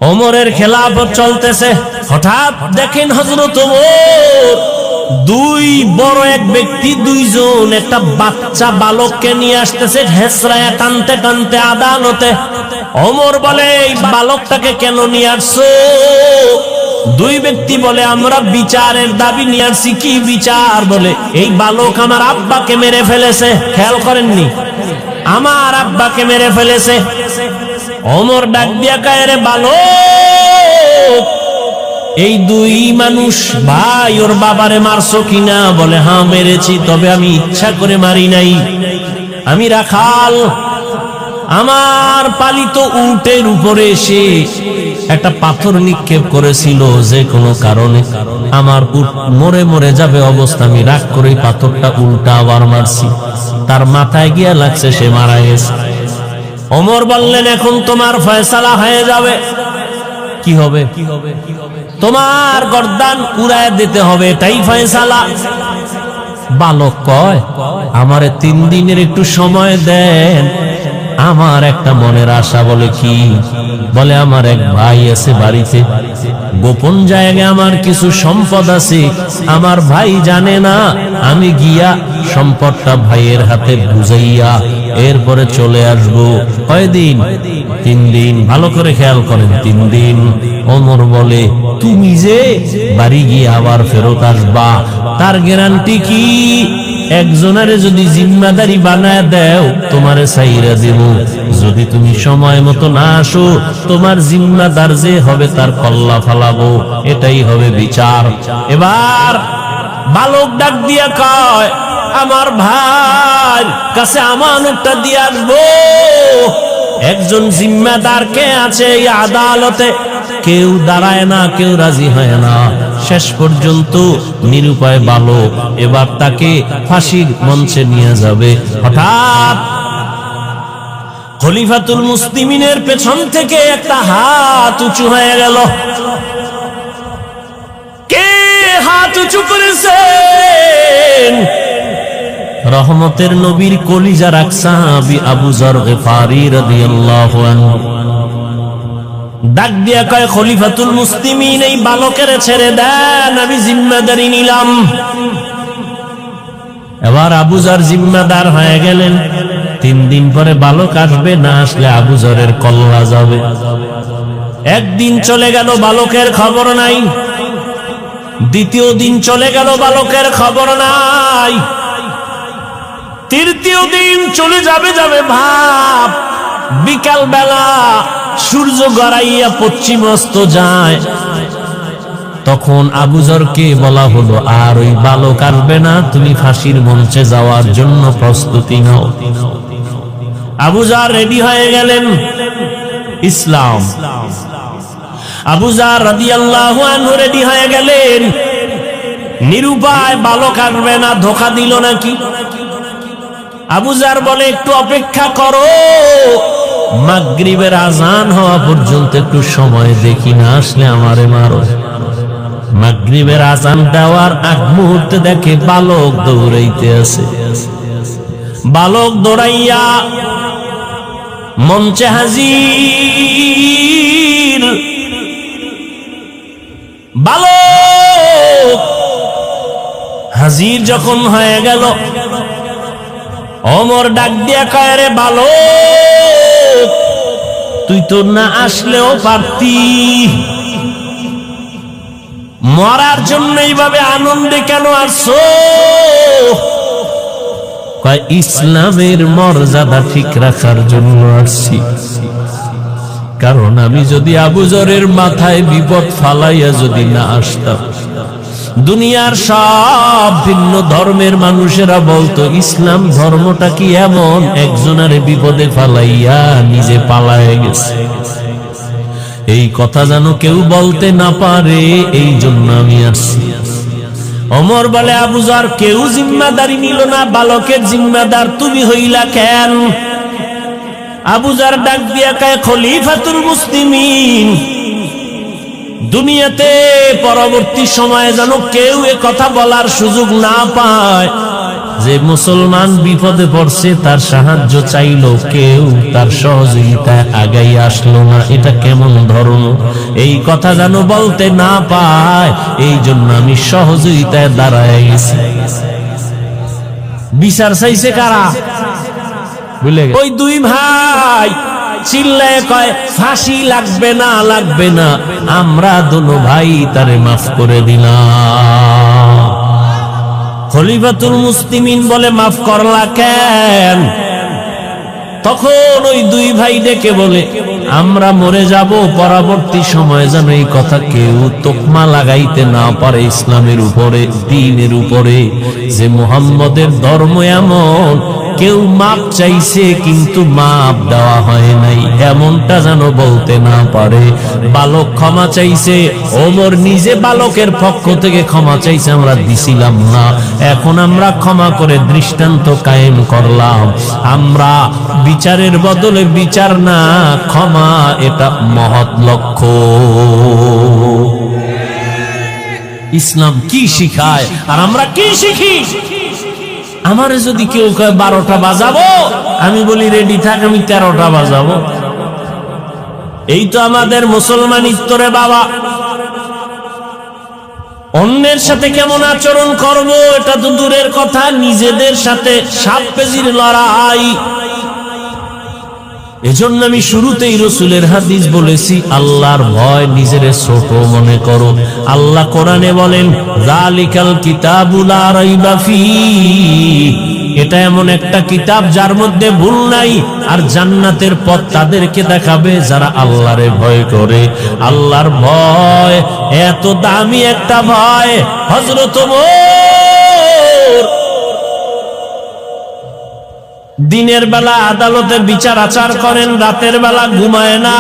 ওমরের খেলাফত চলতেছে। হঠাৎ দেখেন হযরত ওমর দুই বড় এক ব্যক্তি দুইজন একটা বাচ্চা বালককে নিয়ে আসতেছে, হেসরায়া টানতে টানতে আদালতে। ওমর বলে, এই বালকটাকে কেন নিয়ে আসছো? দুই ব্যক্তি বলে, আমরা বিচারের দাবি নিয়ে আসছি। কি বিচার? বলে, এই বালক আমার আব্বাকে মেরে ফেলেছে। খেয়াল করেননি, আমার আব্বাকে মেরে ফেলেছে। ওমর ডাক দিয়া কয়, রে বালক, এই দুই মানুষ ভাই, ওর বাবারে মারছো কিনা? বলে, হ্যাঁ মেরেছি, তবে আমি ইচ্ছা করে মারি নাই। আমি রাখাল, আমার পালিত উটের উপরে এসে একটা পাথর নিক্ষেপ করেছিল যে কোনো কারণে। আমার উট মরে মরে যাবে অবস্থা, আমি রাগ করে পাথরটা উল্টা আবার মারছি, তার মাথায় গিয়া লাগছে, সে মারা গেছে। ওমর বললেন, এখন তোমার ফয়সালা হয়ে যাবে। কি হবে? তোমার গর্দান উড়ায় দিতে হবে, এটাই ফয়সালা। বালক কয়, আমারে 3 দিনের একটু সময় দেন, আমার একটা মনের আশা। বলে, কি? বলে, আমার এক ভাই আছে বাড়িতে, গোপন জায়গায় আমার কিছু সম্পদ আছে, আমার ভাই জানে না। আমি গিয়া সম্পদটা ভাইয়ের হাতে বুঝাইয়া এরপরে চলে আসবো। কয়দিন? 3 দিন। ভালো করে খেয়াল করেন, 3 দিন। ওমর বলে, তুমি যে বাড়ি গিয়ে আবার ফেরত আসবা, তার গ্যারান্টি কি? একজনের যদি জিম্মাদারি বানায় দেও, তোমারে সাইরা দেব। যদি তুমি সময় মতো না আসো, তোমার জিম্মাদার যে হবে তার কল্লা ফালাবো। এটাই হবে বিচার। এবার বালক ডাক দিয়া কয়, আমার ভাই কাছে আমানতটা দিয়ে আসবো। একজন জিম্মাদার কে আছে এই আদালতে? কেউ দাঁড়ায় না, কেউ রাজি হয় না। শেষ পর্যন্ত নিরুপায় বালক, এবার তাকে ফাঁসির মঞ্চে নিয়ে যাবে। হঠাৎ খলিফাতুল মুসলিমিনের পেছন থেকে একটা হাত উঁচু হয়ে গেল। কে হাত উঁচু করেছেন? রহমতের নবীর কলিজার এক সাহাবী আবু যর গিফারি রাদিয়াল্লাহু আনহু। ডাক দিয়া কয়, খলিফাতুল মুসলিমিন, এই বালকের ছেড়ে দেন, আমি জিম্মাদারি নিলাম। এবার আবু যর জিম্মাদার হয়ে গেলেন। 3 দিন পরে বালক আসবে, না আসলে আবু যরের কল্লা যাবে। একদিন চলে গেল, বালকের খবর নাই। দ্বিতীয় দিন চলে গেল, বালকের খবর নাই। তৃতীয় দিন চলে যাবে ভাব, বিকাল বেলা সূর্য গড়াইয়া পশ্চিম অস্ত যায়। তখন আবু যরকে বলা হলো, আর ওই বালক আসবে না, তুমি ফাঁসির মঞ্চে যাওয়ার জন্য প্রস্তুতি নাও। আবু যর রেডি হয়ে গেলেন। ইসলাম। আবু যর রাদিয়াল্লাহু আনহু রেডি হয়ে গেলেন। নিরুপায়, বালক আসবে না, ধোঁকা দিল নাকি? আবু যর বলে, একটু অপেক্ষা করো, মাগরিবের আজান হওয়া পর্যন্ত একটু সময় দেখি, না আসলে আমারে মারো। মাগরিবের আজান দেওয়ার আগ মুহূর্তে দেখে বালক দৌড়াইতে আছে। বালক দৌড়াইয়া মঞ্চে হাজির। বালক হাজির যখন হয়ে গেল, ওমর ডাক দিয়া কয়, রে বালক, তুই তো না আসলেও পারতি, মরার জন্য এইভাবে আনন্দে কেন আসছো? কয়, ইসলামের মর্যাদা ঠিক রাখার জন্য আসছি। কারণ আমি যদি আবু যরের মাথায় বিপদ ফালাইয়া যদি না আসতাম, দুনিয়ার সব ভিন্ন ধর্মের মানুষেরা বলতো, ইসলাম ধর্মটা কি এমন, একজনের বিপদে ফালাইয়া নিজে পালায় গেছে। এই কথা যেন কেউ বলতে না পারে, এই জন্য আমি আসছি। ওমর বলে, আবু যর কেউ জিম্মাদারি নিল না, বালকের জিম্মাদার তুমি হইলা কেন? আবু যর ডাক দিয়া কয়, খলিফাতুল মুসলিমিন, দুনিয়াতে পরবর্তী সময়ে যেন কেউ এ কথা বলার সুযোগ না পায়, যে মুসলমান বিপদে পড়ছে তার সাহায্য চাইলো, কেউ তার সহযোগিতায় আগাই আসলো না। এটা কেমন ধর্ম? এই কথা যেন বলতে না পায়, এই জন্য আমি সহযোগিতায় দাঁড়ায় গেছি। বিচার চাইছে কারা? বুঝলে ওই দুই ভাই চিল্লায় কয় ফাঁসি লাগবে না, লাগবে না, আমরা দুনো ভাই তারে মাফ করে দিলাম। খলিফাতুল মুসলিমিন বলে মাফ করলা কেন? তখন ওই দুই ভাই ডেকে বলে আমরা মরে যাব, পরবর্তী সময় যেন এই কথা কেউ তোকমা লাগাইতে না পারে ইসলামের উপরে, দ্বীনের উপরে, যে মুহাম্মদের ধর্ম এমন, কেউ মাপ চাইছে কিন্তু মাপ দেওয়া হয় নাই, এমনটা যেন বলতে না পারে। বালক ক্ষমা চাইছে, ওমর নিজে বালকের পক্ষ থেকে ক্ষমা চাইছে, আমরা দিছিলাম না, এখন আমরা ক্ষমা করে দৃষ্টান্ত কায়েম করলাম। আমরা বিচারের বদলে বিচার না, ক্ষমা, এটা মহৎ লক্ষ্য। ইসলাম কি শিখায় আর আমরা কি শিখি? আমারে যদি কেউ কয় 12টা বাজাবো, আমি বলি রেডি থাক, আমি 13টা বাজাবো। এই তো আমাদের মুসলমানিত্ব রে বাবা। অন্যের সাথে কেমন আচরণ করব এটা তো দূরের কথা, নিজেদের সাথে সাপ পেজির লড়াই। এজন্য আমি শুরুতেই রাসূলের হাদিস বলেছি, আল্লাহর ভয়, নিজের ছোট মনে করো। আল্লাহ কোরআনে বলেন যালিকাল কিতাবু লা রাইবা ফীহি, এটা এমন একটা কিতাব যার মধ্যে ভুল নাই, আর জান্নাতের পথ তাদেরকে দেখাবে যারা আল্লাহরে ভয় করে। আল্লাহর ভয় এত দামি একটা ভয়, হযরত ওমর দিনের বেলা আদালতে বিচার আচার করেন, রাতের বেলা ঘুমায় না।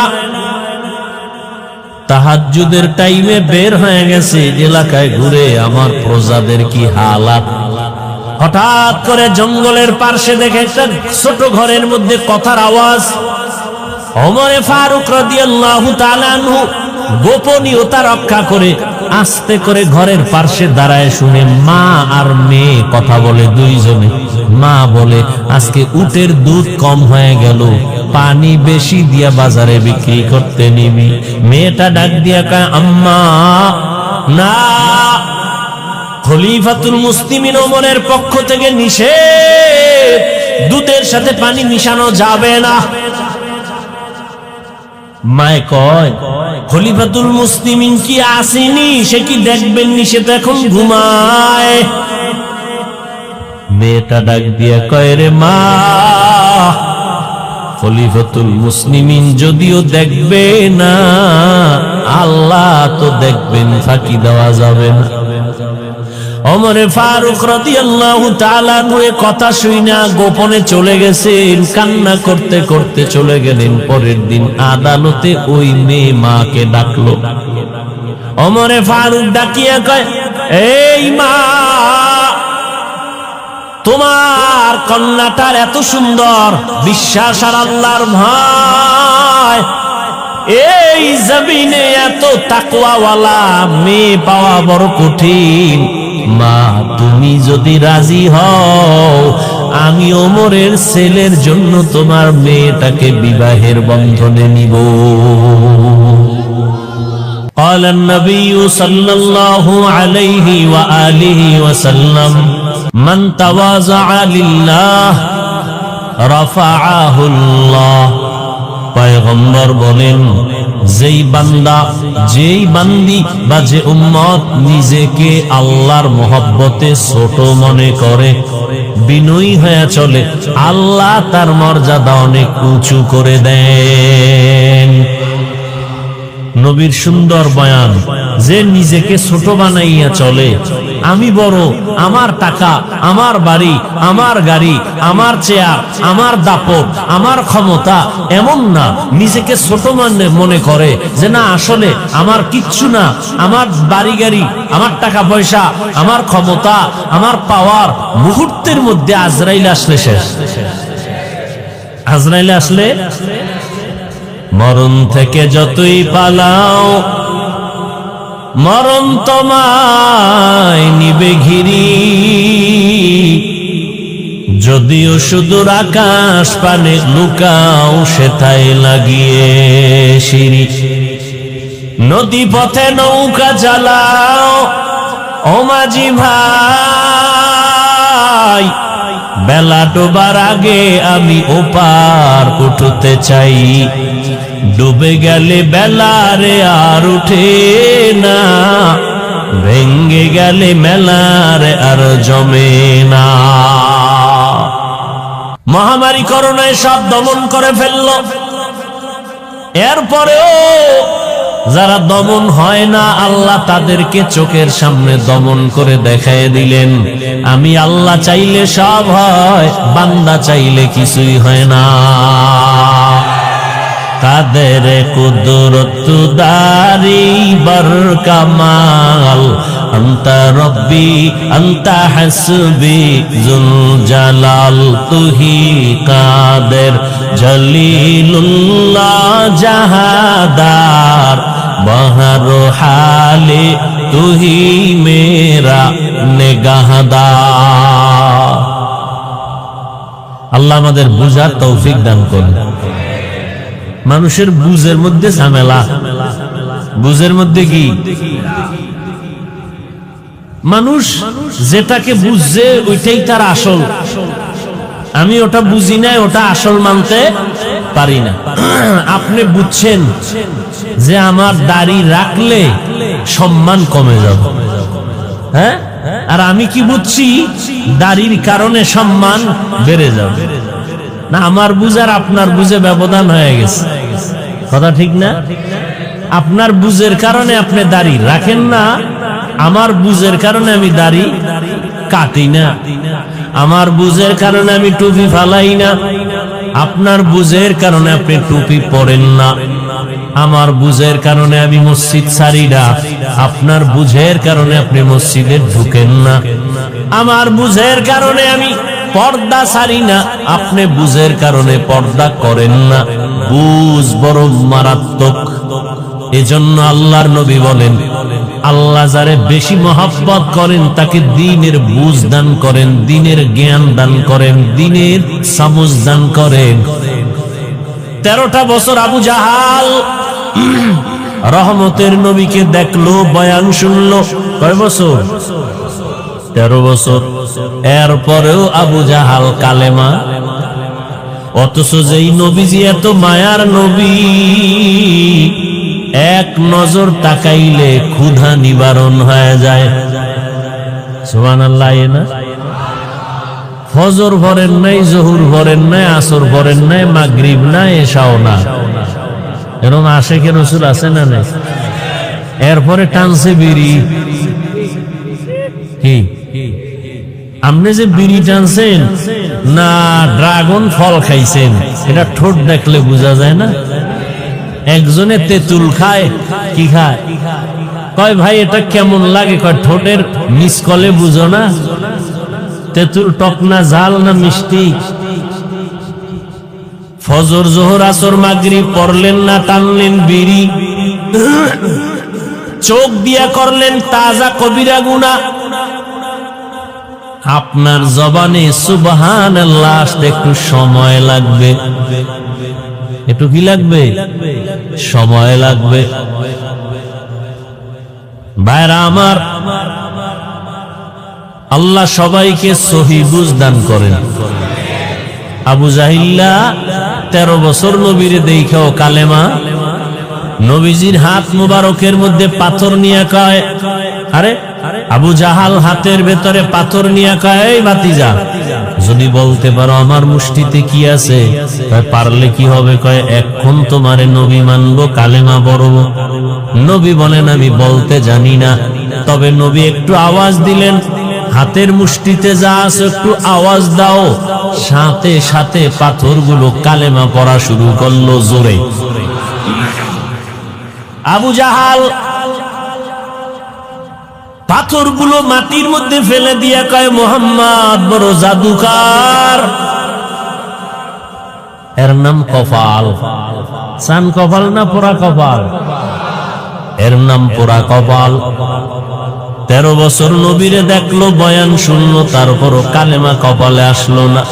তাহাজ্জুদের টাইমে বের হয়ে গেছে এলাকায় ঘুরে, আমার প্রজাদের কি হালাত। হঠাৎ করে জঙ্গলের পার্শ্বে দেখে একটা ছোট ঘরের মধ্যে কথার আওয়াজ। ওমরে ফারুক রাদিয়াল্লাহু তাআলা আনহু গোপনীয়তা রক্ষা করে আস্তে করে ঘরের পার্শ্বে দাঁড়ায় শুনে মা আর মেয়ে কথা বলে দুইজনে। মা বলে আজকে উটের দুধ কম হয়ে গেল, পানি বেশি দিয়া বাজারে বিক্রি করতে নিবি। মেয়েটা ডাক দিয়া কয় আম্মা না, খলিফাতুল মুসলিমিন ওমরের পক্ষ থেকে নিষেধ, দুধের সাথে পানি মিশানো যাবে না। মায়ে কয় খলিফাতুল মুসলিমিন কি আসেনি, সে কি দেখবেননি, সে তো এখন ঘুমায়। মেয়েটা ডাক দিয়া কয় রে মা, খলিফাতুল মুসলিমিন যদিও দেখবে না, আল্লাহ তো দেখবেন, ফাঁকি দেওয়া যাবে না। ওমরে ফারুক রাদিয়াল্লাহু তাআলা এর কথা শুইনা গোপনে চলে গেছেন, কান্না করতে করতে চলে গেলেন। পরের দিন আদালতে ওই মেয়ে মাকে ডাকলো। ওমরে ফারুক ডাকিয়া কয় এই মা, তোমার কন্যাটার এত সুন্দর বিশ্বাস আর আল্লাহর ভয়, এই জমিনে এত তাকওয়াওয়ালা মেয়ে পাওয়া বড় কঠিন। মা তুমি যদি রাজি হও, আমি ওমরের ছেলের জন্য তোমার মেয়েটাকে বিবাহের বন্ধনে নিব। قال النبي صلى الله عليه وآله وسلم من تواضع لله رفعه الله। পয়গম্বর বলেন যেই বান্দা, যেই বান্দি বা যে উম্মত নিজেকে আল্লাহর মহব্বতে ছোট মনে করে, বিনয়ী হয়ে চলে, আল্লাহ তার মর্যাদা অনেক উঁচু করে দেন। নবীর সুন্দর বয়ান, যে নিজেকে ছোট বানাইয়া চলে, আমি বড়, আমার টাকা, আমার বাড়ি, আমার গাড়ি, আমার চেয়ার, আমার দাপট, আমার ক্ষমতা, এমন না, নিজেকে ছোট মনে করে যে না আসলে আমার কিচ্ছু না, আমার বাড়ি গাড়ি, আমার টাকা পয়সা, আমার ক্ষমতা, আমার পাওয়ার, মুহূর্তের মধ্যে আজরাইল আসলে শেষ। আজরাইল আসলে মরণ থেকে যতই পালাও, মরণ তোমায় নিবে ঘিরি। যদিও সুদূর আকাশ পানে লুকাও সেথায় লাগিয়ে সিঁড়ি, নদী পথে নৌকা চালাও ও মাঝি ভাই, বেলা ডোবার আগে আমি ওপার উঠতে চাই, ডুবে গেলে বেলারে আর উঠে না, ভেঙ্গে গেলে মেলার আর জমে না। মহামারী করোনায় সব দমন করে ফেলল, এরপরেও যারা দমন হয় না আল্লাহ তাদেরকে চোখের সামনে দমন করে দেখায় দিলেন, আমি আল্লাহ চাইলে সব হয়, বান্দা চাইলে কিছুই হয় না। কাদের কুদরত দারি বর কামাল, আন্তা রব্বি আন্তা হাসবি জুল জালাল, তুহি কাদের জলিলুল্লাহ জাহাদার, বহর হালে তুহি মেরা নেগাহদার। আল্লাহ আমাদের বুঝার তৌফিক দান করুন। মানুষের বুঝের মধ্যে ঝামেলা, বুঝের মধ্যে কি, মানুষ যেটাকে বুঝছে ওইটাই তার আসল, আমি ওটা বুঝি না, ওটা আসল মানতে পারি না। আপনি বুঝছেন যে আমার দাড়ি রাখলে সম্মান কমে যাবে, হ্যাঁ, আর আমি কি বুঝছি দাড়ির কারণে সম্মান বেড়ে যাবে। না, আমার বুঝার আপনার বুঝে ব্যবধান হয়ে গেছে, কথা ঠিক না? আপনার বুঝের কারণে আপনি দাড়ি রাখেন না, আমার বুঝের কারণে আমি দাড়ি কাটি না, আমার বুঝের কারণে আমি টুপি ফালাই না, আপনার বুঝের কারণে আপনি টুপি পরেন না, আমার বুঝের কারণে আমি মসজিদ ছাড়ি না, আপনার বুঝের কারণে আপনি মসজিদে ঢুকেন না, আমার বুঝের কারণে আমি পর্দা ছাড়ি না, আপনি বুঝের কারণে পর্দা করেন না। বুঝ বড় মারাত্মক। এজন্য আল্লাহর নবী বলেন, আল্লাহ যারে বেশি মহব্বত করেন তাকে দ্বীনের বুঝ দান করেন, দ্বীনের জ্ঞান দান করেন, দ্বীনের সমঝ দান করেন। 13টা বছর আবু জাহাল রহমতের নবীকে দেখলো, বয়ান শুনলো। কয় বছর? 13 বছর। এরপরেও আবু জাহাল কালেমা। অথচ যেই নবীজি এত মায়ার নবী, এক নজর তাকাইলে ক্ষুধা নিবারণ হয়ে যায়। সুবহানাল্লাহ। না ফজর ভরেন নাই, জহুর ভরেন নাই, আসর ভরেন নাই, মাগরিব না, এশাও না, এরকম আশেকে রাসূল আছে না নাই? এরপরে টানছে বিড়ি। কি আপনি যে বিড়ি টানছেন না ড্রাগন ফল খাইছেন, এটা ঠোঁট দেখলে বোঝা যায় না? একজনে তেঁতুল খায়, কি খায়? কয় ভাই এটা কেমন লাগে? কয় ঠোঁটের মিসকলে বুঝো না তেঁতুল টক না ঝাল না মিষ্টি। ফজর জোহর আসর মাগরিব পড়লেন না, টানলেন বিড়ি, চোখ দিয়া করলেন তাজা কবিরা গুনাহ। আপনার জবানে সুবহানাল্লাহ আসতে একটু সময় লাগবে। একটু কি লাগবে? সময় লাগবে। ভাইরা আমার, আল্লাহ সবাইকে সহি বুঝ দান করেন। আবু জাহিল্লা 13 বছর নবীরে দেখাও কালেমা। নবীজির হাত মুবারকের মধ্যে পাথর নিয়ে কয়, আরে আবু জাহাল হাতের ভেতরে পাথর নিয়ে কয়, এই ভাতিজা যদি বলতে পারো আমার মুষ্টিতে কি আছে? পারলে কি হবে? কয় এখন তোমারে নবী মানবো, কালেমা পড়বো। নবী বলেন আমি বলতে জানি না। তবে নবী একটু আওয়াজ দিলেন, হাতের মুষ্টিতে যা আছে একটু আওয়াজ দাও। সাথে সাথে পাথরগুলো কালেমা পড়া শুরু করলো জোরে। আবু জাহাল পাথরগুলো মাটির মধ্যে ফেলে দিয়া কয়, মুহাম্মদ বড় জাদুকার। এর নাম কপাল। সান কপাল না পোড়া কপাল? এর নাম পোড়া কপাল। 13 বছর নবীরে দেখলো, বয়ান শুনলো, তারপরও কালেমা কপালে আসলো না।